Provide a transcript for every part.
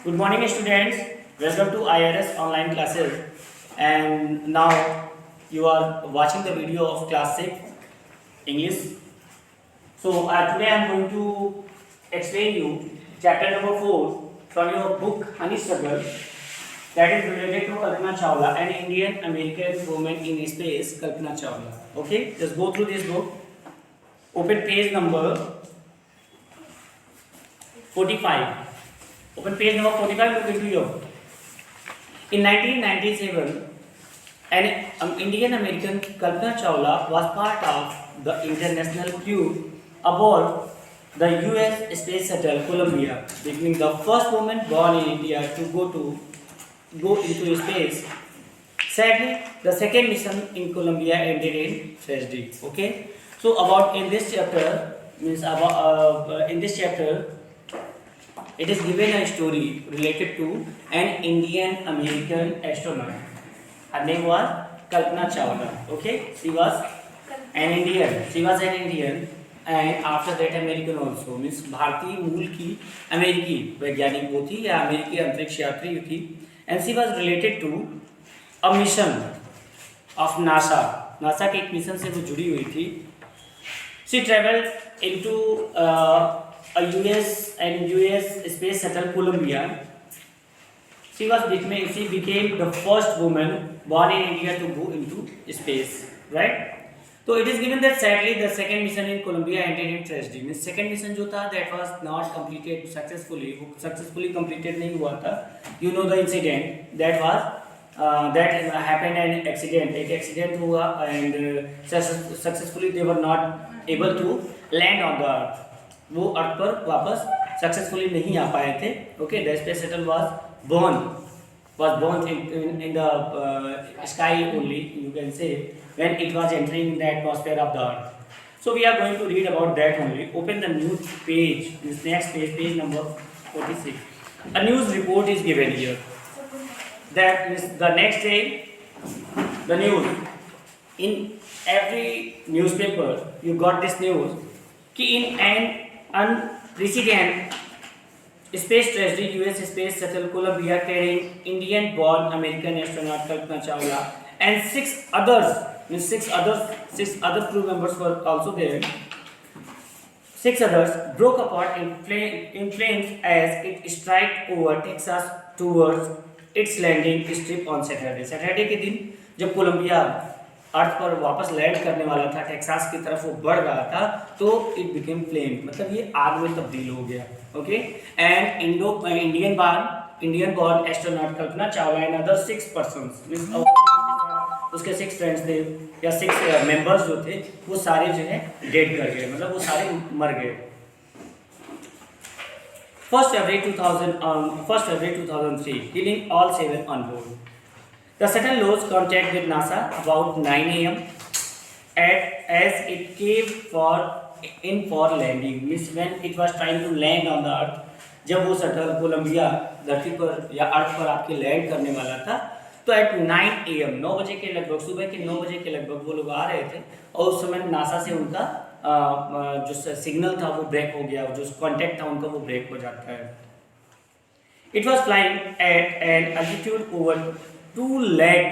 Good morning, students. Welcome to IRS online classes. And now you are watching the video of class 6 English. So today I am going to explain you chapter number 4 from your book Honeysuckle, that is related to Kalpana Chawla, an Indian American woman in space, Kalpana Chawla. Okay, just go through this book. Open page number 45. Open page number 45, look into your. In 1997, an Indian American Kalpana Chawla was part of the international crew aboard the US Space Shuttle Columbia, becoming the first woman born in India to go into space. Sadly, the second mission in Columbia ended in tragedy. Okay, so about in this chapter it is given a story related to an Indian American astronaut. Her name was Kalpana Chawla. Okay, she was an Indian, and after that American also. Means भारतीय मूल की अमेरिकी वैज्ञानिक वो थी या अमेरिकी अंतरिक्ष यात्री थी. And she was related to a mission of NASA. NASA के एक मिशन से वो जुड़ी हुई थी. She traveled into a US space shuttle Columbia. She became the first woman born in India to go into space, right? So it is given that sadly the second mission in Columbia ended in tragedy. Means second mission जो था that was not completed successfully. वो successfully completed नहीं हुआ था. You know the incident that was that happened an accident. एक accident हुआ and successfully they were not able to land on the earth. वो अर्थ पर वापस सक्सेसफुली नहीं आ पाए थे. Okay, the space shuttle was born in the sky only, you can say, when it was entering the atmosphere of the earth. So we are going to read about that only. Open the news page, this next page number 46. A news report is given here. That is the next day, the news. In every newspaper, you got this news. कि in an unprecedented space tragedy, US Space Shuttle Columbia carrying Indian-born American astronaut Kalpana Chawla and six other crew members were also there. 6 others broke apart in flames as it struck over Texas towards its landing strip on Saturday. Saturday के दिन जब Colombia अर्थ पर वापस land करने वाला था, Texas की तरफ वो बढ़ रहा था, तो इट बिकेम फ्लेम, मतलब ये आग में तब्दील हो गया. Okay, and Indian born astronaut Kalpana Chawla and other 6 persons, उसके 6 फ्रेंड्स थे या 6 मेंबर्स जो थे वो सारे जो है डेड कर गए, मतलब वो सारे मर गए. 1st February 2003, killing all 7 on board. The shuttle lost contact with NASA about 9 a.m. as it came for landing. Means when it was trying to land on the earth, जब वो शटल कोलंबिया धरती पर या अर्थ पर आपके land करने वाला था, तो एट 9 AM 9 बजे के लगभग, सुबह के 9 बजे के लगभग वो लोग आ रहे थे और उस समय नासा से उनका जो सिग्नल था वो ब्रेक हो गया, जो कॉन्टैक्ट था उनका वो ब्रेक हो जाता है. It was flying at an altitude over 2 lakh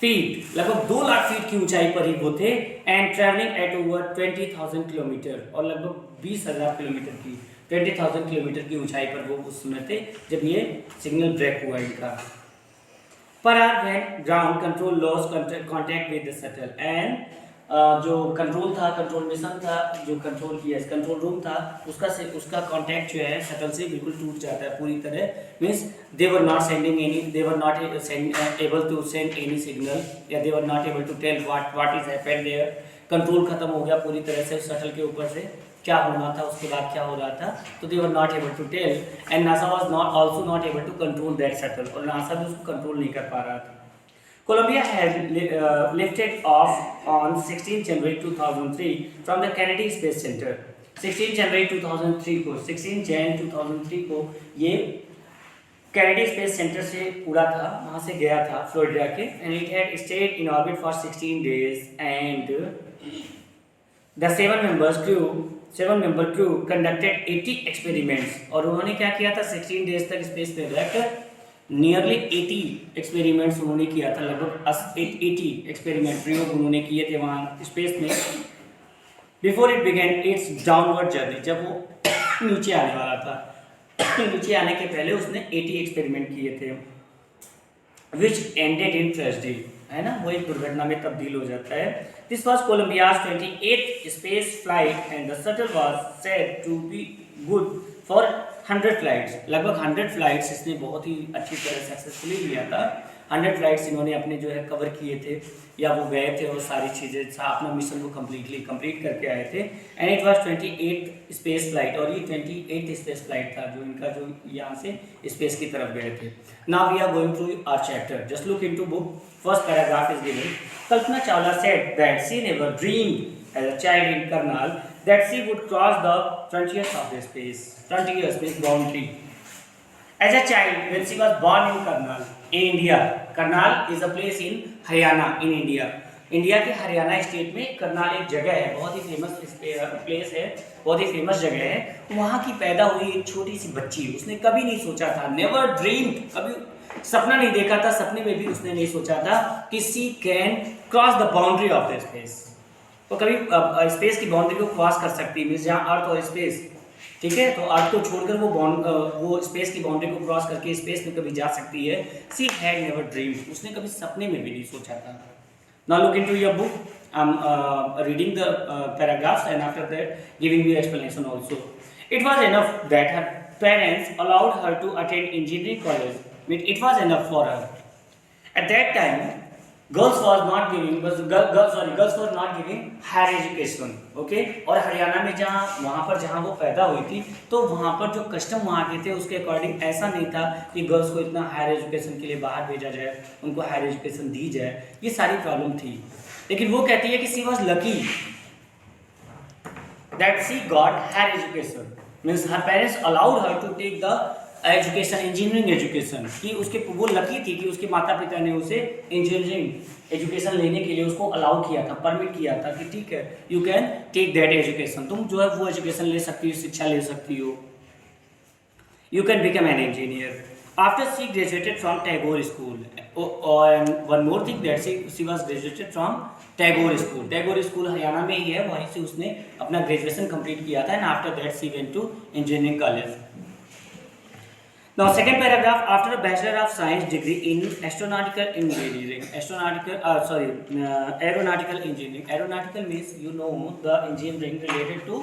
feet, लगभग 2 लाख फीट की ऊंचाई पर ही वो थे, and travelling eight over 20,000 kilometre, और लगभग 20,000 किलोमीटर की 20,000 किलोमीटर की ऊंचाई पर वो उस समय थे जब ये सिग्नल ब्रेक हुआ इनका. पर are when ground control loss contact with the shuttle, and जो कंट्रोल मिशन था, जो कंट्रोल रूम था, उसका कांटेक्ट जो है शटल से बिल्कुल टूट जाता है पूरी तरह. Means they were not able to send any signal, या they were not able to tell what is happened there. Control खत्म हो गया पूरी तरह से शटल के ऊपर से, क्या होना था उसके बाद क्या हो रहा था, तो they were not able to tell, and NASA was also not able to control that shuttle, और नासा भी उसको कंट्रोल नहीं कर पा रहा था. Columbia had lifted off on 16 January 2003 from the Kennedy Space Center. 16 January 2003 को ये कैनेडी स्पेस सेंटर से उड़ा था, वहाँ से गया था फ्लोरिडा के, and it had stayed in orbit for 16 days, and the 7 members crew 7 member crew conducted 80 experiments, और उन्होंने क्या किया था 16 डेज तक स्पेस में रहकर नियरली 80 एक्सपेरिमेंट्स उन्होंने किया था, लगभग 80 एक्सपेरिमेंट प्रयोग उन्होंने किए थे वहाँ स्पेस में। Before it began it's downward journey, जब वो नीचे आने वाला था, नीचे आने के पहले उसने 80 एक्सपेरिमेंट किए थे, विच एंडेड इन ट्रेजेडी, है ना, वो एक दुर्घटना में तब्दील हो जाता है। This was Columbia's 28th space flight and the shuttle was said to be good for 100 flights, लगभग 100 फ्लाइट्स इसने बहुत ही अच्छी तरह सक्सेसफुली लिया था। 100 फ्लाइट्स इन्होंने अपने जो है कवर किए थे, या वो गए थे और सारी चीज़ें अपना मिशन को कंप्लीट करके आए थे। And it was 28th space flight, और ये 28th स्पेस फ्लाइट था जो इनका जो यहाँ से स्पेस की तरफ गए थे। Now we are going through our chapter, just look into book, first paragraph is given. Kalpana Chawla said that she never dreamed as a child in Karnal that she would cross the frontiers of the space boundary. As a child, when she was born in Karnal, in India, Karnal is a place in Haryana in India. India के Haryana state में करनाल एक जगह है, बहुत ही famous place है, बहुत ही famous जगह है। वहाँ की पैदा हुई एक छोटी सी बच्ची, उसने कभी नहीं सोचा था, नेवर ड्रीम, कभी सपना नहीं देखा था, सपने में भी उसने नहीं सोचा था कि she can cross the boundary of the space, वो कभी स्पेस की बाउंड्री को क्रॉस कर सकती है, जहाँ अर्थ और स्पेस, ठीक है, तो अर्थ को छोड़कर वो स्पेस की बाउंड्री को क्रॉस करके स्पेस में कभी जा सकती है। सी हैड नेवर ड्रीम, उसने कभी सपने में भी नहीं सोचा था। Now look into your book, I am reading the paragraphs and after that giving you explanation also. It was enough that her parents allowed her to attend engineering college, mean it was enough for her. At that time girls was not not giving higher education, okay? और हरियाणा में जहाँ वो पैदा हुई थी, तो वहाँ पर जो कस्टम वहाँ के थे उसके अकॉर्डिंग ऐसा नहीं था कि गर्ल्स को इतना हायर एजुकेशन के लिए बाहर भेजा जाए, उनको हायर एजुकेशन दी जाए, ये सारी प्रॉब्लम थी। लेकिन वो कहती है कि she was lucky that she got higher education, means her parents allowed her to take the education, engineering education, कि उसके वो लकी थी कि उसके माता पिता ने उसे इंजीनियरिंग एजुकेशन लेने के लिए उसको अलाउ किया था, परमिट किया था कि ठीक है you can take that education, तुम जो है वो एजुकेशन ले सकती हो, शिक्षा ले सकती हो, you can become an engineer. After she graduated from Tagore school, and one more thing that she was graduated from Tagore school, Tagore school Haryana में ही है, वहीं से उसने अपना ग्रेजुएशन कंप्लीट किया था। And after that she went to engineering college. Now second paragraph, after a Bachelor of Science degree in astronautical engineering, aeronautical engineering, aeronautical means you know the engineering related to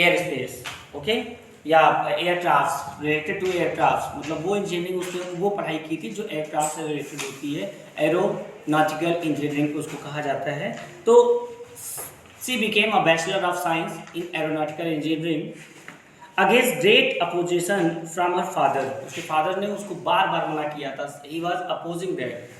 airspace, okay, या aircrafts, related to aircrafts, मतलब वो engineering उसने वो पढ़ाई की थी जो aircraft से रिलेटेड होती है, एरोनॉटिकल इंजीनियरिंग उसको कहा जाता है। तो she became a bachelor of science in aeronautical engineering against great opposition from her father, उसके फादर ने उसको बार बार मना किया था, ही वॉज अपोजिंग दैट,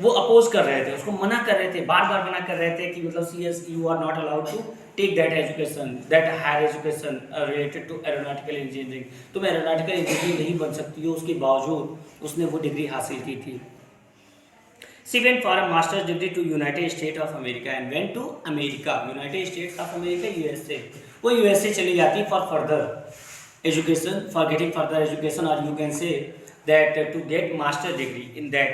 वो अपोज कर रहे थे, उसको मना कर रहे थे, बार बार मना कर रहे थे कि मतलब सीएस you are not allowed to take that education, that higher education related to aeronautical engineering, तुम एरोनॉटिकल इंजीनियरिंग नहीं बन सकती हो, उसके बावजूद उसने वो डिग्री हासिल की थी। She went for a master's degree to United States of America and went to America, United States of America, USA. वो USA चली जाती for further education, for getting further education, or you can say that to get master degree in that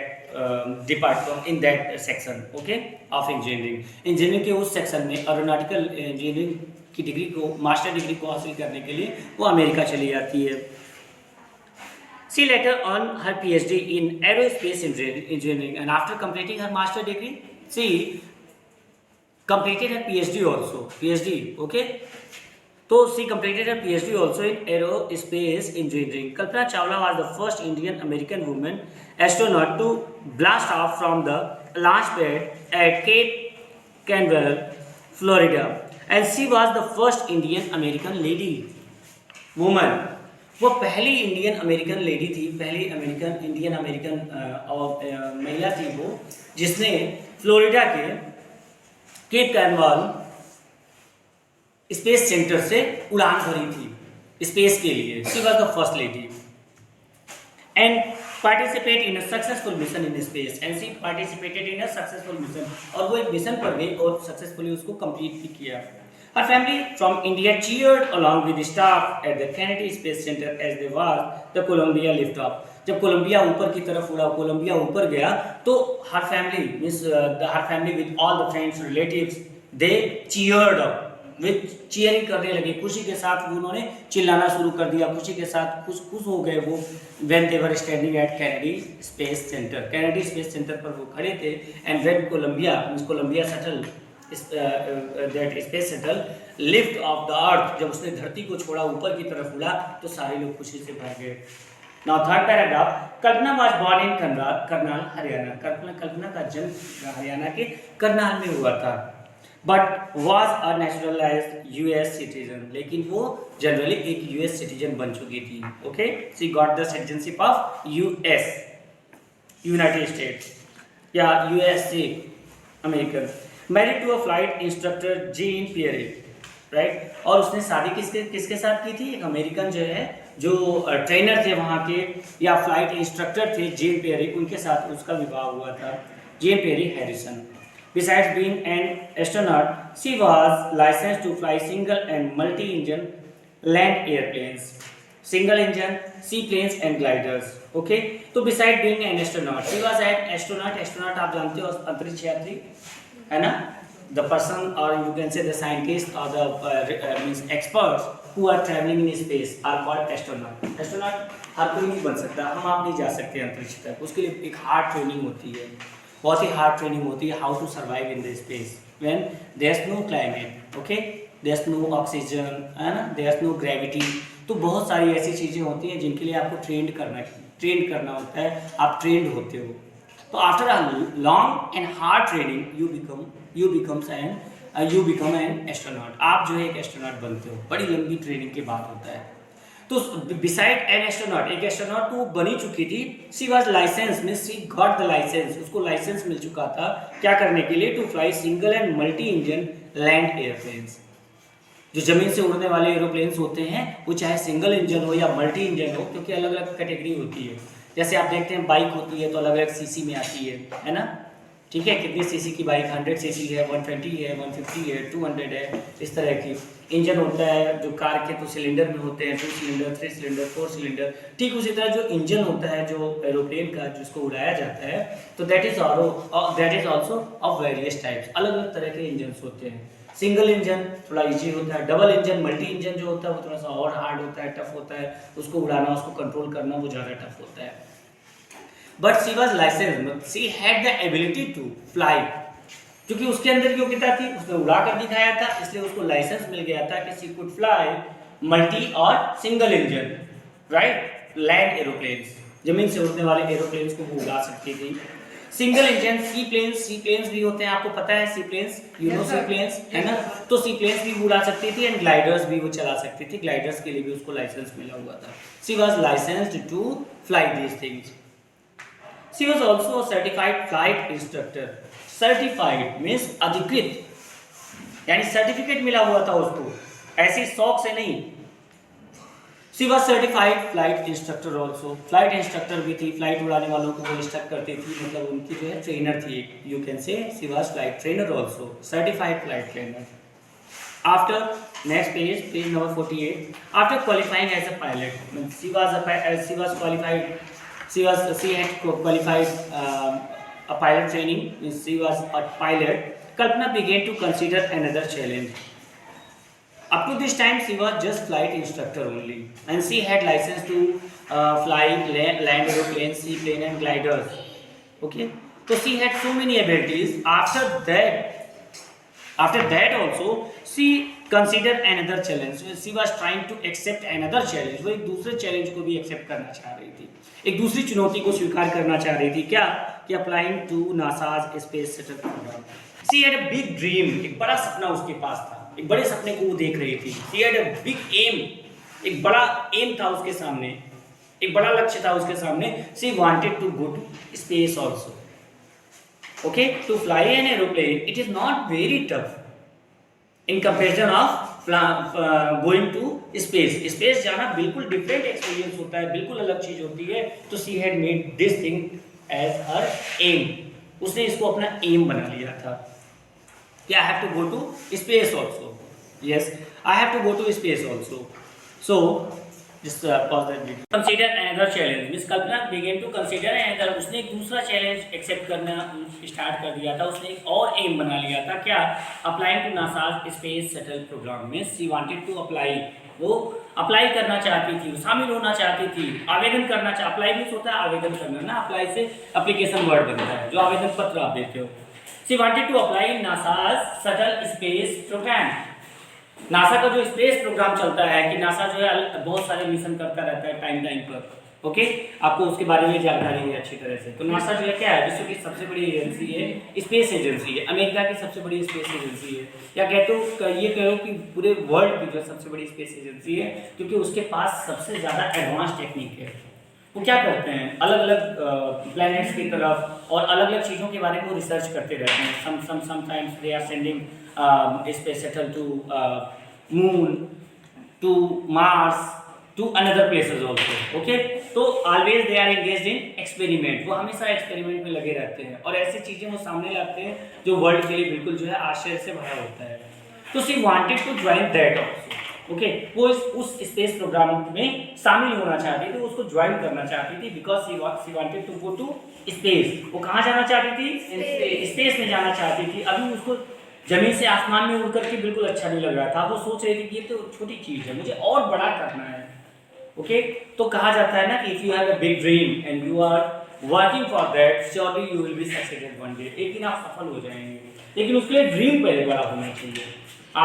department, in that section, okay, of engineering. Engineering के उस section में aeronautical engineering की degree को, master degree को हासिल करने के लिए वो अमेरिका चली जाती है। She later earned her PhD in aerospace engineering, and after completing her master degree, she completed her PhD also. PhD, okay? So she completed her PhD also in aerospace engineering. Kalpana Chawla was the first Indian American woman astronaut to blast off from the launch pad at Cape Canaveral, Florida, and she was the first Indian American lady woman. वो पहली Indian American lady थी, पहली Indian American महिला थी वो, जिसने Florida के cap कैनवाल space centre से उड़ान भरी थी स्पेस के लिए। She was the first lady and participate in a successful mission in space, and she participated in a successful mission, और वो एक मिशन पर गई और सक्सेसफुली उसको कंप्लीट भी किया। Her family from India cheered along with the staff at the Kennedy Space Center as they watched the Columbia lift off. जब कोलंबिया ऊपर की तरफ उड़ा, कोलंबिया ऊपर गया, तो her family means her family with all the friends, relatives, they cheered up. Way cheering करने लगे, खुशी के साथ उन्होंने चिल्लाना शुरू कर दिया, खुशी के साथ खुश हो गए वो when they were standing at Kennedy Space Center. Kennedy Space Center पर वो खड़े थे and when Columbia shuttle that space shuttle lift off the earth, जब उसने धरती को छोड़ा ऊपर की तरफ उड़ा तो सारे लोग खुशी से भर गए. Now third paragraph, Kalpana was born in Karnal, Haryana. कल्पना का जन्म हरियाणा के करनाल में हुआ था. But was a naturalized US citizen. लेकिन वो जनरली एक US citizen बन चुकी थी. Okay, she got the citizenship of US, United States, या USA, American. Married to a flight instructor Jean Pierre, right? और उसने शादी किसके साथ की थी? एक अमेरिकन जो है, जो ट्रेनर थे वहाँ के या फ्लाइट इंस्ट्रक्टर थे, जेन पेरी, उनके साथ उसका विवाह हुआ था, Jean Pierre Harrison. Besides being an astronaut, she was licensed to fly single and multi-engine land airplanes, single engine, seaplanes and gliders. Okay, तो besides being an astronaut, she was an astronaut. Astronaut आप जानते हो अंतरिक्ष यात्री, है ना? The person or you can say the scientist or the means experts who are traveling in space are called astronaut. Astronaut हर कोई नहीं बन सकता, हम आप नहीं जा सकते अंतरिक्ष तक, उसके लिए एक हार्ड ट्रेनिंग होती है, बहुत ही हार्ड ट्रेनिंग होती है. How to survive in the space when there is no climate, okay, there is no oxygen, है ना, देयर इज नो ग्रेविटी. तो बहुत सारी ऐसी चीज़ें होती हैं जिनके लिए आपको ट्रेन करना होता है, आप ट्रेंड होते हो. तो after a long and hard training you become an astronaut. आप जो है एक एस्ट्रोनॉट बनते हो, बड़ी लंबी ट्रेनिंग के बाद होता है. तो बिसाइड एन एस्ट्रोनॉट, एक एस्ट्रोनॉट तो बनी चुकी थी. She was license means she got the license, उसको लाइसेंस मिल चुका था क्या करने के लिए? To fly single and multi engine land airplanes. जो जमीन से उड़ने वाले एरोप्लेन्स होते हैं वो चाहे सिंगल इंजन हो या मल्टी इंजन हो, क्योंकि अलग अलग कैटेगरी होती है. जैसे आप देखते हैं बाइक होती है तो अलग अलग सीसी में आती है ना, ठीक है, कितनी सीसी की बाइक, 100 सीसी है, 120 है, 150 है, 200 है, इस तरह की. इंजन होता है जो कार के तो सिलेंडर में होते हैं, 2 सिलेंडर, 3 सिलेंडर, 4 सिलेंडर. ठीक उसी तरह जो इंजन होता है जो एरोप्लेन का जिसको उड़ाया जाता है, तो that is also of various types. अलग अलग तरह के इंजन होते हैं. सिंगल इंजन थोड़ा इजी होता है, डबल इंजन मल्टी इंजन जो होता है वो थोड़ा सा और हार्ड होता है, टफ होता है, उसको उड़ाना, उसको कंट्रोल करना वो ज़्यादा टफ होता है. But she was licence, she had the ability to fly, क्योंकि उसके अंदर योग्यता थी, उसने उड़ा कर दिखाया था, इसलिए उसको लाइसेंस मिल गया था कि शी कुड फ्लाई मल्टी और single engine, right, land aeroplanes, जमीन से उड़ने वाले एरोप्लेन्स को वो उड़ा सकती थी. सिंगल इंजन सी प्लेन्स भी होते हैं, आपको पता है sea planes, you know sea planes, है ना, तो सी प्लेन्स भी उड़ा सकती थी एंड ग्लाइडर्स भी वो चला सकती थी. ग्लाइडर्स के लिए भी उसको लाइसेंस मिला हुआ था. She was licensed to fly these things. She was also a certified flight instructor. Certified means अधिकृत, यानी सर्टिफिकेट मिला हुआ था उसको, ऐसी शौक से नहीं. She was certified flight instructor also. Flight instructor भी थी, फ्लाइट उड़ाने वालों को वो इंस्ट्रक्ट करती थी, मतलब उनकी जो है ट्रेनर थी. You can say she was flight trainer also, certified flight trainer. After next page number 48. After qualifying as a pilot, she had qualified a pilot training. She was a pilot. Kalpana began to consider another challenge. Up to this time, she was just flight instructor only, and she had license to fly land aeroplanes, seaplane, and gliders. Okay, so she had so many abilities. After that also, she considered another challenge. She was trying to accept another challenge. वो एक दूसरे challenge को भी accept करना चाह रही थी, एक दूसरी चुनौती को स्वीकार करना चाह रही थी. क्या? कि applying to NASA's space shuttle program. She had a big dream, एक बड़ा सपना उसके पास था, एक बड़े सपने को वो देख रही थी. She had a big aim, एक बड़ा एम था उसके सामने, एक बड़ा लक्ष्य था उसके सामने. She wanted to go to space also. Okay, to fly an aeroplane, it is not very tough in comparison of going to space. Space जाना बिल्कुल different experience होता है, बिल्कुल अलग चीज होती है. तो she had made this thing as her aim. उसने इसको अपना aim बना लिया था कि I have to go to space also. Yes, I have to go to space also. So just pause that video. Consider another challenge. Miss Kalpana began to consider another. उसने एक दूसरा चैलेंज एक्सेप्ट करना start कर दिया था. उसने एक और एम बना लिया था. क्या? Applying to NASA space shuttle program में शी वांटेड टू अप्लाई. वो अप्लाई करना चाहती थी, शामिल होना चाहती थी, आवेदन करना चाह. अप्लाई मीन्स होता है आवेदन करना ना. अप्लाई से एप्लीकेशन वर्ड बनता है, जो आवेदन पत्र आप देते हो. She wanted to apply in NASA's shuttle space program. NASA का जो स्पेस प्रोग्राम चलता है कि नासा जो है बहुत सारे मिशन करता रहता है टाइम टाइम पर. ओके, आपको उसके बारे में जानकारी है अच्छी तरह से. तो नासा जो है क्या है? विश्व की सबसे बड़ी एजेंसी है, स्पेस एजेंसी है. अमेरिका की सबसे बड़ी स्पेस एजेंसी है. या कहते हो ये कहो कि पूरे वर्ल्ड की जो सबसे बड़ी स्पेस एजेंसी है, क्योंकि उसके पास सबसे ज़्यादा एडवांस टेक्निक है. वो क्या करते हैं? अलग अलग प्लैनेट्स की तरफ और अलग अलग चीज़ों के बारे में वो रिसर्च करते रहते हैं. Sometimes they are sending space shuttle to moon, to Mars, to another places also. Okay, तो always they are engaged in experiment. वो हमेशा एक्सपेरिमेंट में लगे रहते हैं और ऐसी चीजें वो सामने लाते हैं जो वर्ल्ड के लिए बिल्कुल जो है आश्चर्य से भरा होता है. तो she wanted to join that also. Okay, वो उस स्पेस प्रोग्राम में शामिल होना चाहती थी, उसको ज्वाइन करना चाहती थी. Because she wanted to go to space. वो कहाँ जाना चाहती थी? स्पेस में जाना चाहती थी. अभी उसको जमीन से आसमान में उड़ करके बिल्कुल अच्छा नहीं लग रहा था. वो सोच रही थी कि ये तो छोटी चीज़ है, मुझे और बड़ा करना है. ओके, तो कहा जाता है ना कि if you have a big dream and you are working for that, surely you will be successful one day. एक दिन आप सफल हो जाएंगे, लेकिन उसके लिए ड्रीम पहले बड़ा होना चाहिए.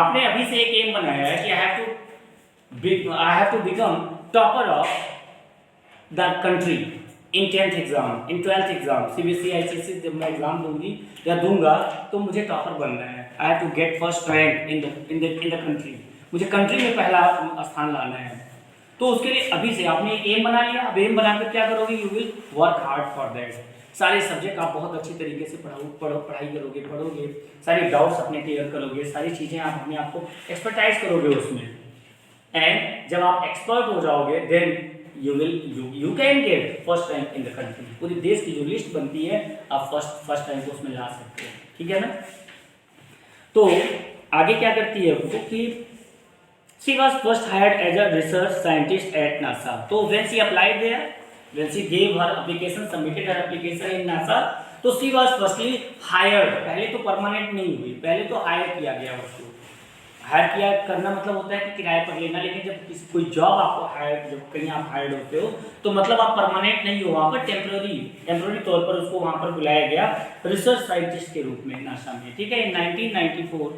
आपने अभी से एक एम बनाया है कि I have to become topper of the country in 10th exam, in 12th exam. CBSE ICSE जब मैं एग्जाम दूंगी या दूंगा तो मुझे टॉपर बनना है. I have to get first rank in the country. मुझे कंट्री में पहला स्थान लाना है. तो उसके लिए अभी से आपने एक एम बना लिया. अब एम बनाकर क्या करोगे? You will work hard for that. सारे सब्जेक्ट आप बहुत अच्छी तरीके से पढ़ाई करोगे, सारे डाउट्स अपने क्लियर करोगे, सारी चीज़ें आप अपने आप को एक्सपर्टाइज करोगे उसमें. एंड जब आप एक्सपर्ट हो जाओगे then you can get first rank in the country. पूरे देश की जो लिस्ट बनती है आप फर्स्ट रैंक को उसमें ला सकते हैं. ठीक है ना? तो आगे क्या करती है वो कि she was first hired as a research scientist at NASA. तो when she applied there, when she gave her application, submitted her application in NASA, तो she was firstly hired. पहले तो परमानेंट नहीं हुई, पहले तो हायर किया गया उसको. हायर किया करना मतलब होता है कि किराए पर लेना. लेकिन जब किसी कोई जॉब आपको जब कहीं आप हायर्ड होते हो तो मतलब आप परमानेंट नहीं हो, वहाँ पर टेम्पररी तौर पर उसको वहाँ पर बुलाया गया रिसर्च साइंटिस्ट के रूप में नासा में. ठीक है. In 1994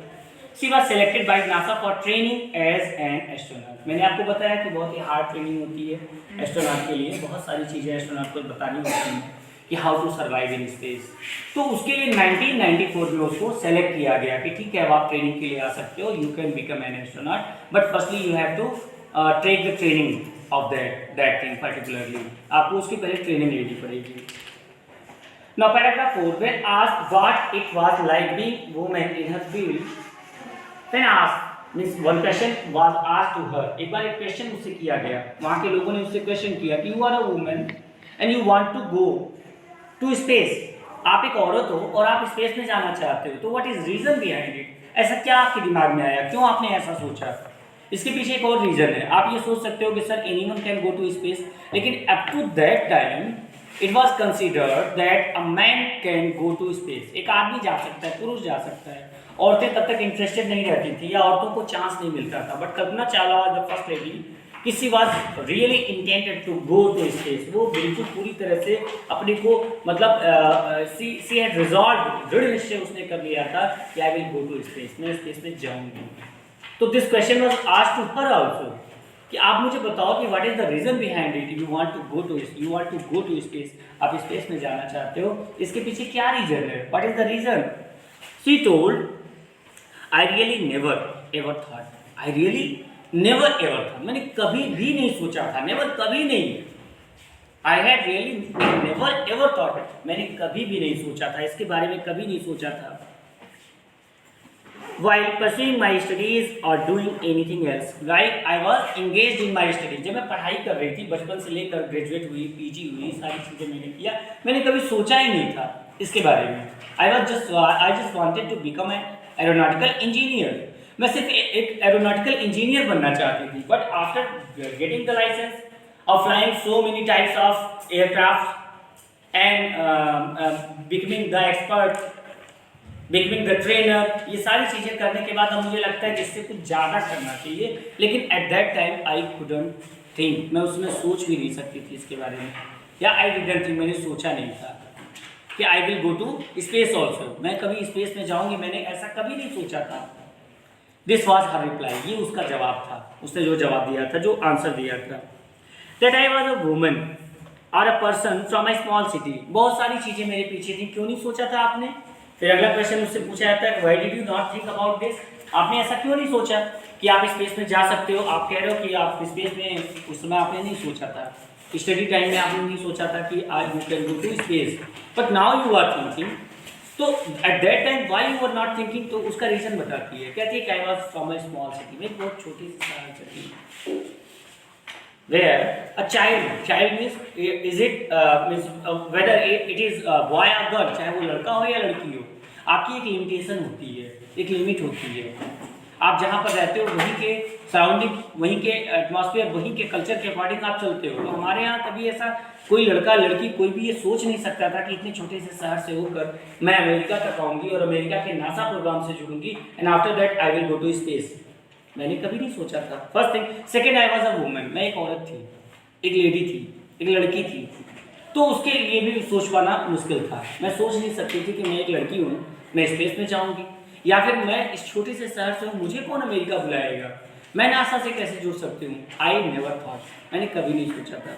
she was selected by NASA for training as an astronaut. मैंने आपको बताया कि बहुत ही हार्ड ट्रेनिंग होती है एस्ट्रोनॉट के लिए. बहुत सारी चीज़ें एस्ट्रोनॉट को बतानी होती हैं कि how to survive in space. तो उसके लिए 1994 में उसको सेलेक्ट किया गया कि ठीक है अब आप ट्रेनिंग के लिए आ सकते हो, you can become an astronaut, but firstly you have to take the training of that thing particularly. आपको उसकी पहले ट्रेनिंग लेनी पड़ेगी. Now paragraph 4, when asked what it was like being woman in her field, when asked means one question was asked to her. एक बार एक question उससे किया गया, वहाँ के लोगों ने उससे क्वेश्चन किया कि you are a woman and you want to go to space. आप एक औरत हो और आप स्पेस में जाना चाहते हो, तो what is reason behind it? ऐसा क्या आपके दिमाग में आया, क्यों आपने ऐसा सोचा? इसके पीछे एक और रीजन है. आप ये सोच सकते हो कि sir anyone can go to space, लेकिन up to that time it was considered that a man can go to space. एक आदमी जा सकता है, पुरुष जा सकता है. औरतें तब तक इंटरेस्टेड नहीं रहती थी या औरतों को चांस नहीं मिलता था. But Kalpana Chawla was the first lady कि she was really intended to go to space. वो बिल्कुल पूरी तरह से अपने को मतलब शी हैड रिजॉल्व, दृढ़ निश्चय उसने कर लिया था कि I will go to space, मैं स्पेस में जाऊंगी. तो this question was asked to her also कि आप मुझे बताओ कि what is the reason behind it. You want to go to space, आप स्पेस में जाना चाहते हो, इसके पीछे क्या रीजन है? What is the reason? She told I really never ever thought. I really never ever था, मैंने कभी भी नहीं सोचा था. नेवर कभी नहीं. I had really never ever thought, मैंने कभी भी नहीं सोचा था, इसके बारे में कभी नहीं सोचा था. While pursuing my studies or doing anything else, like I was engaged in my studies. जब मैं पढ़ाई कर रही थी, बचपन से लेकर ग्रेजुएट हुई, पीजी हुई, सारी चीज़ें मैंने किया, मैंने कभी सोचा ही नहीं था इसके बारे में. I just wanted to become an aeronautical engineer. मैं सिर्फ एक एरोनॉटिकल इंजीनियर बनना चाहती थी, but after getting the license of flying so many types of aircraft and becoming the expert, becoming the trainer, ये सारी चीज़ें करने के बाद अब मुझे लगता है कि इससे कुछ ज़्यादा करना चाहिए, लेकिन eight that time I couldn't think, मैं उसमें सोच भी नहीं सकती थी इसके बारे में, या आई डिडंट थिंक, मैंने सोचा नहीं था कि I will go to space also, मैं कभी स्पेस में जाऊंगी, मैंने ऐसा कभी नहीं सोचा था। दिस वॉज हर रिप्लाई, ये उसका जवाब था, उसने जो जवाब दिया था, जो आंसर दिया था। That I was a woman और a person from a small city, बहुत सारी चीज़ें मेरे पीछे थी, क्यों नहीं सोचा था आपने? फिर अगला क्वेश्चन उससे पूछा जाता है, why did you not think about this, आपने ऐसा क्यों नहीं सोचा कि आप स्पेस में जा सकते हो? आप कह रहे हो कि आप स्पेस में, उस समय आपने नहीं सोचा था, स्टडी टाइम में आपने नहीं सोचा था कि आज you can go to space, but now you are thinking, तो at that time why you are not thinking, तो उसका रीजन बताती है, कहती है I was from a small city, में बहुत छोटी सी शहर city, where a child means is it means whether it is boy or girl, चाहे वो लड़का हो या लड़की हो, आपकी एक लिमिटेशन होती है, एक लिमिट होती है, आप जहाँ पर रहते हो वहीं के सराउंडिंग, वहीं के एटमॉस्फेयर, वहीं के कल्चर के अकॉर्डिंग आप चलते हो। तो हमारे यहाँ कभी ऐसा कोई लड़का लड़की कोई भी ये सोच नहीं सकता था कि इतने छोटे से शहर से होकर मैं अमेरिका तक आऊँगी और अमेरिका के नासा प्रोग्राम से जुड़ूंगी and after that I will go to space, मैंने कभी नहीं सोचा था। First thing. Second, I was a woman, मैं एक औरत थी, एक लेडी थी, एक लड़की थी, तो उसके लिए भी सोच पाना मुश्किल था। मैं सोच नहीं सकती थी कि मैं एक लड़की हूँ, मैं स्पेस में जाऊँगी, या फिर मैं इस छोटे से शहर से हूँ, मुझे कौन अमेरिका बुलाएगा, मैं नासा से कैसे जुड़ सकती हूँ। आई नेवर थॉट, मैंने कभी नहीं सोचा था।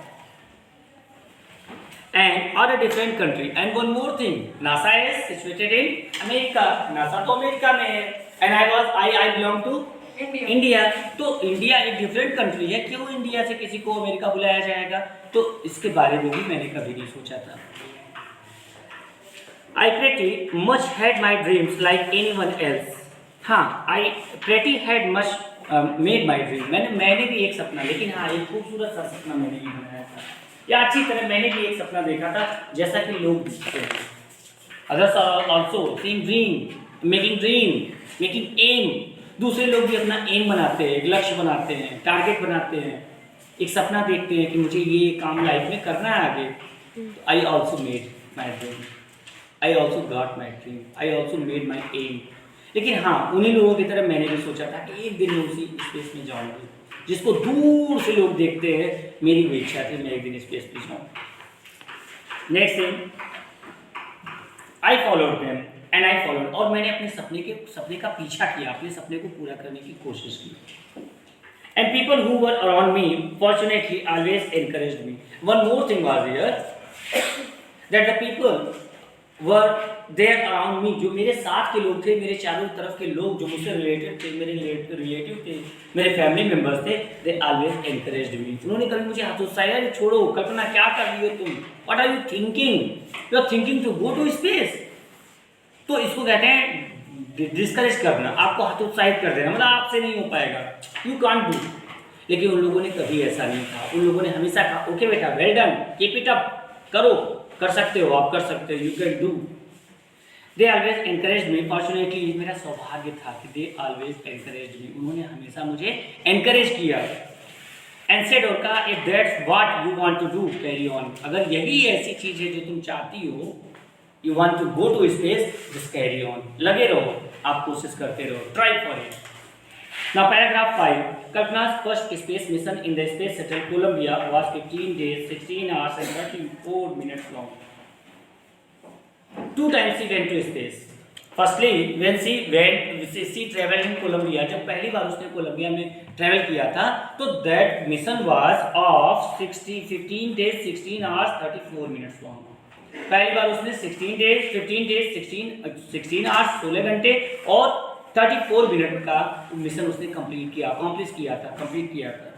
एंड और a different country, and one more thing, NASA is situated in America, NASA तो अमेरिका में है, and I belong to India, तो इंडिया एक डिफरेंट कंट्री है, क्यों इंडिया से किसी को अमेरिका बुलाया जाएगा, तो इसके बारे में भी मैंने कभी नहीं सोचा था। I pretty much had my dreams like anyone else. हाँ, I pretty had much made my dream. मैंने भी एक सपना, लेकिन हाँ एक खूबसूरत सा सपना मैंने भी बनाया था, या अच्छी तरह मैंने भी एक सपना देखा था, जैसा कि लोग दिखते हैं। Others are also seeing dream, making aim. दूसरे लोग भी अपना एम बनाते हैं, एक लक्ष्य बनाते हैं, टारगेट बनाते हैं, एक सपना देखते हैं कि मुझे ये काम लाइफ में करना है आगे। I also made my dream, I also got my dream, I also made my aim. लेकिन हाँ, उन्हीं लोगों की तरह मैंने भी सोचा था कि एक दिन मैं उसी स्पेस में जाऊँगी जिसको दूर से लोग देखते हैं, मेरी भी इच्छा थी मैं एक दिन स्पेस में जाऊँ। Next thing, I followed them and I followed, और मैंने अपने सपने का पीछा किया, अपने सपने को पूरा करने की कोशिश की। And people who were around me fortunately always encouraged me. One more thing was here, that the people were there around me, जो मेरे साथ के लोग थे, मेरे चारों तरफ के लोग जो मुझसे रिलेटेड थे, मेरे रिलेटिव थे, मेरे फैमिली मेम्बर्स थे, दे ऑलवेज एनकरेज्ड मी। उन्होंने कभी मुझे हतोत्साहित, छोड़ो कल्पना, क्या कर रही हो तुम, what are you thinking, you are thinking to go to space. तो इसको कहते हैं डिस्करेज करना, आपको हतोत्साहित कर देना, मतलब आपसे नहीं हो पाएगा, यू कांट डू। लेकिन उन लोगों ने कभी ऐसा नहीं कहा, उन लोगों ने हमेशा कहा ओके बेटा, well done, keep it up, करो, कर सकते हो, आप कर सकते हो, you can do. They always encourage me, fortunately मेरा सौभाग्य था कि दे ऑलवेज एनकरेज मी, उन्होंने हमेशा मुझे एनकरेज किया। एंड सेड, और कहा, if that's what you want to do, carry on, अगर यही ऐसी चीज है जो तुम चाहती हो, you want to go to space, just carry on, लगे रहो, आप कोशिश करते रहो, try for it. Now paragraph 5, Kalpana's first space mission in the space shuttle Columbia was 15 days, 16 hours and 34 minutes long. 2 times she went to space. Firstly, when she traveled in Columbia, जब पहली बार उसने Colombia में travel किया था, तो that mission was of 15 days, 16 hours, 34 minutes long. पहली बार उसने 15 days 16 hours 16 घंटे और 34 मिनट का मिशन उसने कंप्लीट किया था।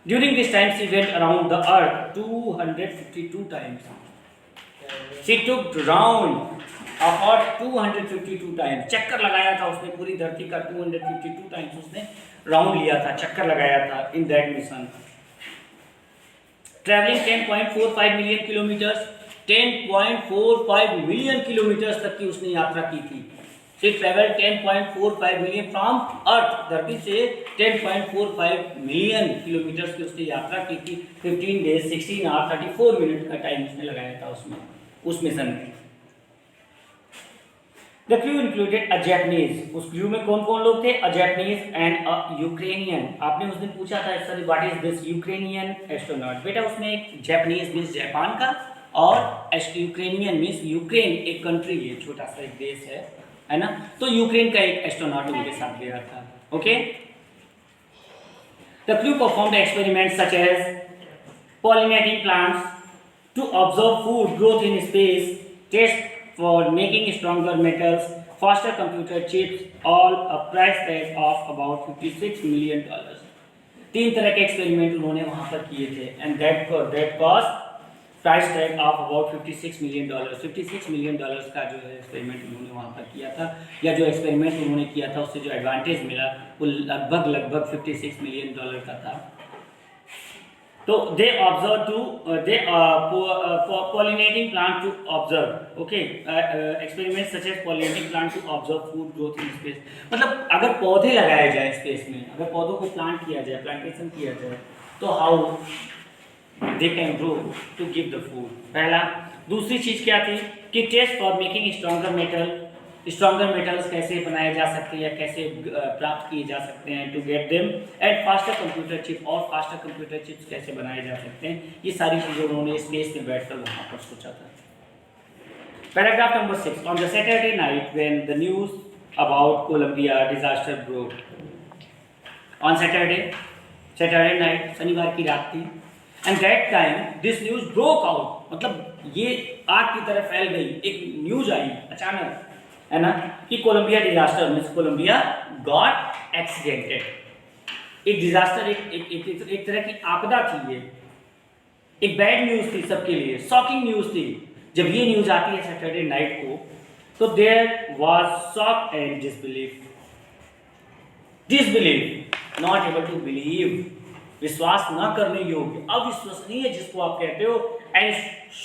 During this time she went around the earth 252 times. She took round of earth 252 times, चक्कर लगाया था उसने पूरी धरती का 252 टाइम्स उसने राउंड लिया था, चक्कर लगाया था in that mission. Travelling 10.45 million kilometres, 10.45 million kilometre तक की उसने यात्रा की थी। शी ट्रेवल 10.45 मिलियन फ्रॉम अर्थ, धरती से 10.45 मिलियन किलोमीटर की उसने यात्रा की थी। 15 डेज 16 आवर 34 मिनट का टाइम उसने लगाया था उसमें, उस मिशन में। The crew included a Japanese, उस क्रू में कौन कौन लोग थे? A Japanese and a Ukrainian. आपने उस दिन पूछा था sir what is this Ukrainian astronaut, बेटा उसमें एक जैपनीज मीन्स जापान का, और यूक्रेनियन मीन्स यूक्रेन एक कंट्री है, छोटा सा एक देश है ना, तो यूक्रेन का एक एस्ट्रोनॉट उनके साथ गया था। Okay, the crew performed experiments such as pollinating plants to observe food growth in space, test for making stronger metals, faster computer chips, all a price tag of about $56 million. 3 तरह के experiment उन्होंने वहां पर किए थे, and that cost price tag of about $56 million. $56 million का जो है एक्सपेरिमेंट उन्होंने वहां पर किया था, या जो एक्सपेरिमेंट उन्होंने किया था उससे जो एडवांटेज मिला वो लगभग $56 मिलियन का था। तो they observe to pollinating plant to observe, okay, experiments such as pollinating plant to observe food growth in space, मतलब अगर पौधे लगाए जाए स्पेस में, अगर पौधों को प्लांट किया जाए, प्लांटेशन किया जाए, तो how they can grow to give the food, पहला। दूसरी चीज क्या थी कि test for making stronger metal, stronger metals कैसे बनाए जा सकते हैं या कैसे प्राप्त किए जा सकते हैं, to get them, and faster computer chip, और फास्टर कंप्यूटर चिप्स कैसे बनाए जा सकते हैं, ये सारी चीज़ें उन्होंने स्पेस में बैठकर वहाँ पर सोचा था। Paragraph number 6, on the Saturday night when the news about Columbia disaster broke, on Saturday night, शनिवार की रात थी, and that time this news broke out, मतलब ये आग की तरह फैल गई, एक न्यूज़ आई अचानक, है ना, कि Columbia disaster means Columbia got accidented. एक डिजास्टर, एक तरह की आपदा थी, ये एक बैड न्यूज थी सबके लिए, शॉकिंग न्यूज थी। जब ये न्यूज आती है सैटरडे नाइट को, तो there was shock and disbelief, not able to believe, विश्वास न करने योग्य, अविश्वसनीय जिसको आप कहते हो, एंड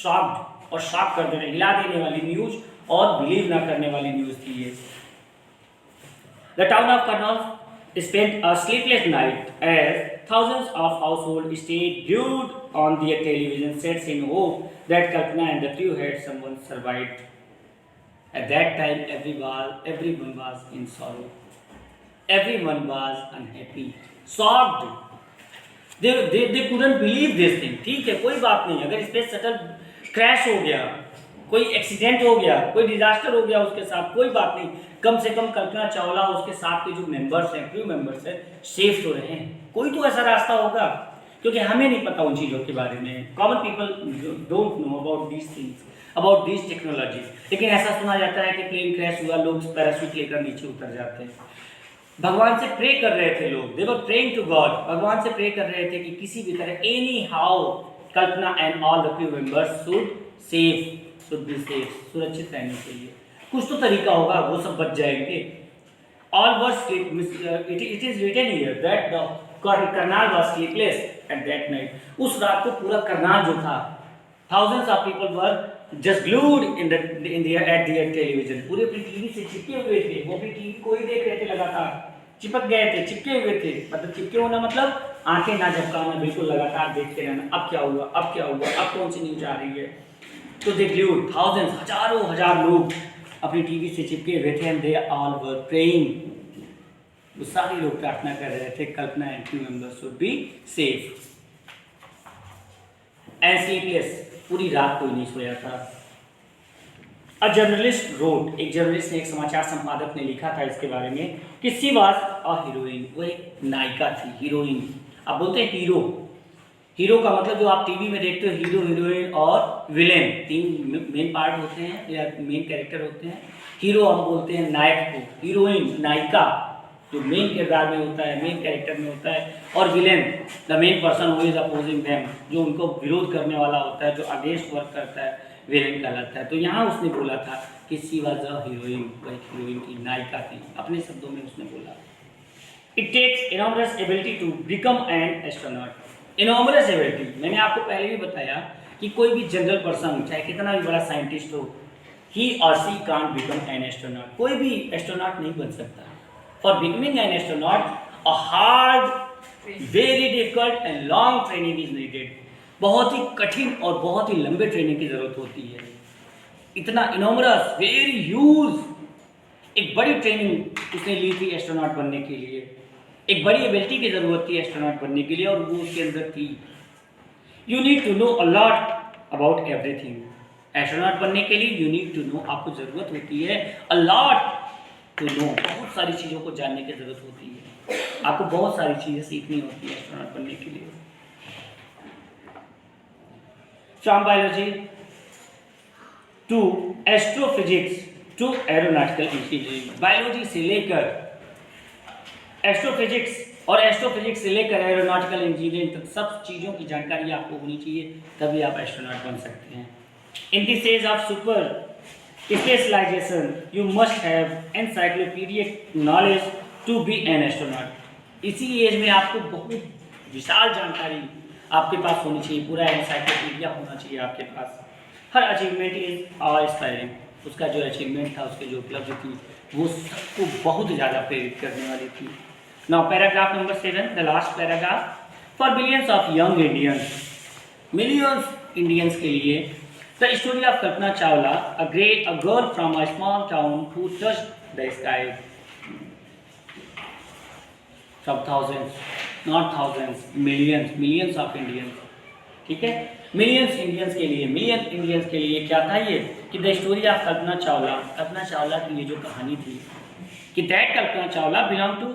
शॉक्ड, और शॉक कर देने, हिला देने वाली न्यूज और बिलीव ना करने वाली न्यूज थी ये। The town of Karnal spent a sleepless night as thousands of households stayed glued on their television sets in hope that Kalpana and the crew had someone survived. At that time, everyone was in sorrow. Everyone was unhappy, shocked. They couldn't believe this thing. ठीक है, कोई बात नहीं, अगर space shuttle crash हो गया, कोई accident हो गया, कोई डिजास्टर हो गया उसके साथ, कोई बात नहीं, कम से कम कल्पना चावला उसके साथ के जो मेंबर्स हैं, क्रू मेंबर्स हैं, सेफ तो रहे हैं। कोई तो ऐसा रास्ता होगा, क्योंकि हमें नहीं पता उन चीज़ों के बारे में, common people don't know about these things, about these technologies. लेकिन ऐसा सुना जाता है कि प्लेन क्रैश हुआ, लोग पैराशूट लेकर नीचे उतर जाते हैं। भगवान से प्रे कर रहे थे लोग, दे वर प्रेइंग टू गॉड, भगवान से प्रे कर रहे थे कि किसी भी तरह, any how, Kalpana and all the crew members should be safe, सुरक्षित रहने के लिए कुछ तो तरीका होगा, वो सब बच जाएंगे। All verse it is written here that the Karnal was sleepless at that night, उस रात को पूरा करनाल जो था, thousands of people were just glued in their at their television, पूरे अपनी टीवी से चिपके हुए थे, वो भी टीवी को ही देख रहे थे, लगातार चिपक गए थे, चिपके हुए थे, मतलब चिपके होना मतलब आंखें ना झपकाना, बिल्कुल लगातार देखते रहना, अब क्या हुआ, अब क्या हुआ, अब कौन सी न्यूज आ रही है। तो दे ग्लूड, थाउजेंड्स, हजारों हजार लोग अपनी टीवी से चिपके हुए थे, and they all were praying, वो सारे लोग प्रार्थना कर रहे थे Kalpana and crew members should be safe and sleepless, पूरी रात कोई नहीं सोया था। अ जर्नलिस्ट रोड, एक जर्नलिस्ट ने, एक समाचार संपादक ने लिखा था इसके बारे में कि शी वाज अ हीरोइन, वो एक नायिका थी, हीरोइन। अब बोलते हैं हीरो, हीरो का मतलब जो आप टीवी में देखते हो, हीरो, हीरोइन और विलेन, 3 मेन पार्ट होते हैं या मेन कैरेक्टर होते हैं। हीरो हम बोलते हैं नायक को, हीरोइन नायिका जो मेन किरदार में होता है, मेन कैरेक्टर में होता है, और villain the main person who is opposing them, जो उनको विरोध करने वाला होता है, जो अगेंस्ट वर्क करता है, विलेन कहलाता है। तो यहाँ उसने बोला था कि शी वाज अ हीरोइन, वह हीरोइन की नायिका थी, अपने शब्दों में उसने बोला। It takes enormous ability to become an astronaut, enormous ability, मैंने आपको पहले भी बताया कि कोई भी जनरल पर्सन, चाहे कितना भी बड़ा साइंटिस्ट हो, he or she can't become an astronaut. कोई भी एस्ट्रोनॉट नहीं बन सकता. For becoming an astronaut, a hard, very difficult and long training is needed. बहुत ही कठिन और बहुत ही लंबे ट्रेनिंग की जरूरत होती है. इतना इनोमरस, वेरी ह्यूज, एक बड़ी ट्रेनिंग उसने ली थी एस्ट्रोनॉट बनने के लिए. एक बड़ी एबिलिटी की जरूरत थी एस्ट्रोनॉट बनने के लिए और वो उसके अंदर थी. You need to know a lot about everything. Astronaut बनने के लिए यू नीड टू नो, आपको जरूरत होती है अ लॉट टू नो, बहुत सारी चीज़ों को जानने की जरूरत होती है. आपको बहुत सारी चीज़ें सीखनी होती है एस्ट्रोनॉट बनने के लिए. From biology to astrophysics to aeronautical engineering. Biology से लेकर एस्ट्रोफिजिक्स और एस्ट्रोफिजिक्स से लेकर एरोनॉटिकल इंजीनियरिंग तक सब चीज़ों की जानकारी आपको होनी चाहिए, तभी आप एस्ट्रोनॉट बन सकते हैं. In this age of super specialization you must have encyclopedic knowledge to be an astronaut. इसी एज में आपको बहुत विशाल जानकारी आपके पास होनी चाहिए, पूरा एनसाइक्लोपीडिया होना चाहिए आपके पास. Her achievement is our inspiring. उसका जो अचीवमेंट था, उसकी जो उपलब्धि थी, वो सबको बहुत ज़्यादा प्रेरित करने वाली थी. Now paragraph number 7, the last paragraph. For billions of young Indians, millions Indians के लिए, the story of Kalpana Chawla, a girl from a small town who touched the sky. सब thousands, not thousands, millions of Indians. ठीक है, millions Indians के लिए, million Indians के लिए क्या था ये कि the story of Kalpana Chawla, Kalpana Chawla की ये जो कहानी थी कि that Kalpana Chawla belong to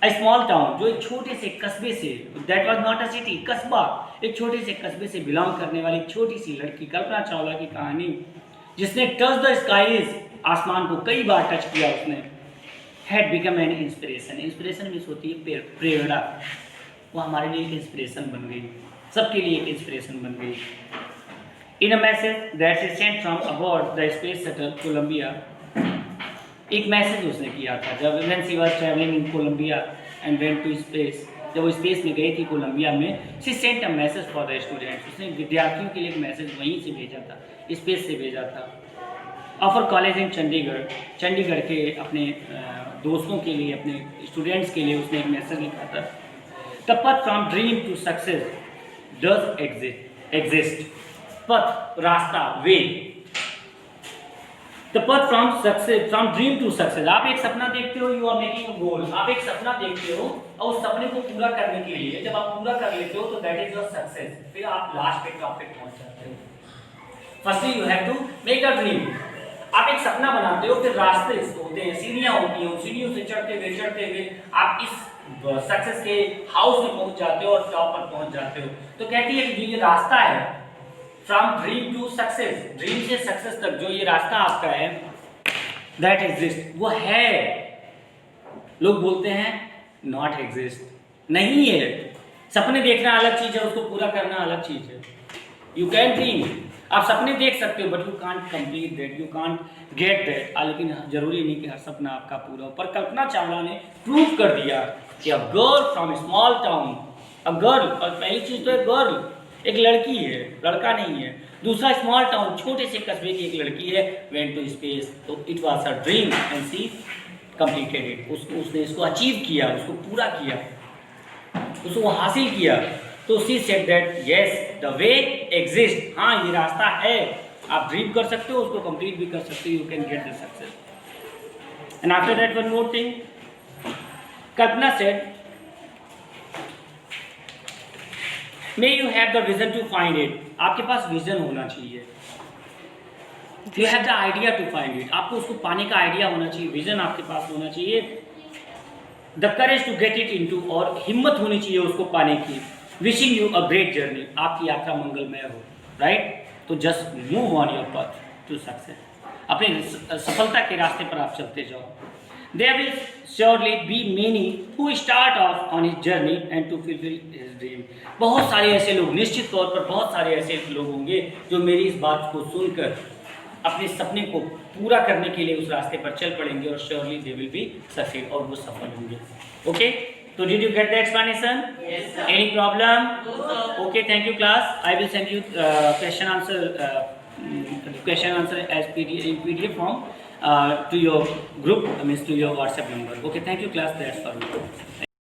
a small town, जो एक छोटे से कस्बे से, that was not a city, कस्बा, एक छोटे से कस्बे से बिलोंग करने वाली छोटी सी लड़की कल्पना चावला की कहानी, जिसने टच द स्काईज, आसमान को कई बार टच किया उसने, had become an inspiration. Inspiration means होती है प्रेरणा. वो हमारे लिए एक इंस्पिरेशन बन गई, सबके लिए एक इंस्पिरेशन बन गई. In a message that is sent from aboard the space shuttle Columbia, एक मैसेज उसने किया था जब when she was travelling in Columbia and went to space. जब वो स्पेस में गई थी कोलंबिया में, she sent a message for the students. उसने विद्यार्थियों के लिए एक मैसेज वहीं से भेजा था, स्पेस से भेजा था. Offer college in Chandigarh, Chandigarh के अपने दोस्तों के लिए, अपने स्टूडेंट्स के लिए उसने एक मैसेज लिखा था. The path from dream to success does exist. Path, रास्ता, way. The path from success, from dream to success. आप एक सपना देखते हो, you are making a goal. आप एक सपना देखते हो और उस सपने को पूरा करने के लिए जब आप पूरा कर लेते हो तो दैट इज योर सक्सेस. फिर आप लास्ट पे टॉप पे पहुंच जाते हो. Firstly you have to make a dream. आप एक सपना बनाते हो, फिर रास्ते होते हैं, सीढ़ियां होती हैं, सीढ़ियों से चढ़ते हुए आप इस सक्सेस के हाउस में पहुंच जाते हो और टॉप पर पहुंच जाते हो. तो कहती है कि जो ये रास्ता है from dream to success, dream से सक्सेस तक जो ये रास्ता आपका है, दैट एग्जिस्ट, वो है. लोग बोलते हैं नॉट एग्जिस्ट, नहीं है. सपने देखना अलग चीज है, उसको पूरा करना अलग चीज है. यू कैन ड्रीम, आप सपने देख सकते हो, but you can't complete that, you can't get that. लेकिन जरूरी नहीं कि हर सपना आपका पूरा हो. पर कल्पना चावला ने प्रूव कर दिया कि अ girl from small town, a girl, और पहली चीज तो है गर्ल, एक लड़की है, लड़का नहीं है. दूसरा स्मॉल टाउन, छोटे से कस्बे की एक लड़की है, वेंट टू स्पेस. तो it was a dream and she completed it. उसने इसको अचीव किया, उसको पूरा किया, उसको हासिल किया. तो she said that yes the way exist. हाँ, ये रास्ता है, आप ड्रीम कर सकते हो, उसको कंप्लीट भी कर सकते हो. You can get the success. And after that one more thing, Kalpana said may you have the vision to find it. आपके पास विजन होना चाहिए. You have the idea to find it. आपको उसको पाने का आइडिया होना चाहिए, विजन आपके पास होना चाहिए. The courage to get it into, और हिम्मत होनी चाहिए उसको पाने की. Wishing you a great journey. आपकी यात्रा मंगलमय हो, राइट. तो just move on your path to success. अपने सफलता के रास्ते पर आप चलते जाओ. There will surely be many who start off on his journey and to fulfill his dream. बहुत सारे ऐसे लोग, निश्चित तौर पर बहुत सारे ऐसे लोग होंगे जो मेरी इस बात को सुनकर अपने सपने को पूरा करने के लिए उस रास्ते पर चल पड़ेंगे और surely they will be succeed, और वो सफल होंगे. Okay? So did you get the explanation? Yes, sir. Any problem? No, sir. Okay, thank you class. I will send you question answer question answer as PDF in PDF form to your group, means to your WhatsApp number. Okay, thank you class. That's for me.